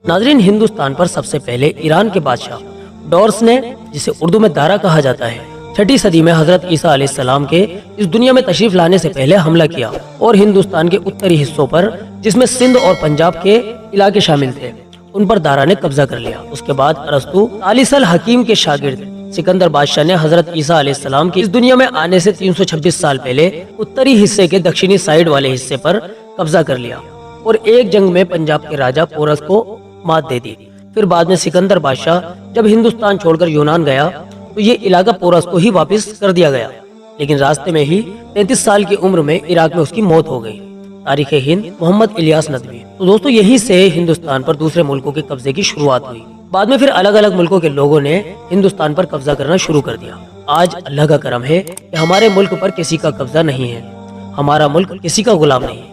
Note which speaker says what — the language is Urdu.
Speaker 1: ناظرین، ہندوستان پر سب سے پہلے ایران کے بادشاہ ڈورس نے، جسے اردو میں دارا کہا جاتا ہے، 6 صدی میں حضرت عیسیٰ علیہ السلام کے اس دنیا میں تشریف لانے سے پہلے حملہ کیا اور ہندوستان کے اتری حصوں پر، جس میں سندھ اور پنجاب کے علاقے شامل تھے، ان پر دارا نے قبضہ کر لیا۔ اس کے بعد ارسطو طالس الحکیم کے شاگرد سکندر بادشاہ نے حضرت عیسیٰ علیہ السلام کے اس دنیا میں آنے سے 326 سال پہلے اتری حصے کے دکشنی سائیڈ والے حصے پر قبضہ کر لیا اور ایک جنگ میں پنجاب کے راجہ پورس کو مات دے دی۔ پھر بعد میں سکندر بادشاہ جب ہندوستان چھوڑ کر یونان گیا تو یہ علاقہ پورس کو ہی واپس کر دیا گیا، لیکن راستے میں ہی 33 سال کی عمر میں عراق میں اس کی موت ہو گئی۔ تاریخ ہند، محمد الیاس ندوی۔ تو دوستو، یہی سے ہندوستان پر دوسرے ملکوں کے قبضے کی شروعات ہوئی۔ بعد میں پھر الگ الگ ملکوں کے لوگوں نے ہندوستان پر قبضہ کرنا شروع کر دیا۔ آج اللہ کا کرم ہے کہ ہمارے ملک پر کسی کا قبضہ نہیں ہے، ہمارا ملک کسی کا غلام نہیں ہے۔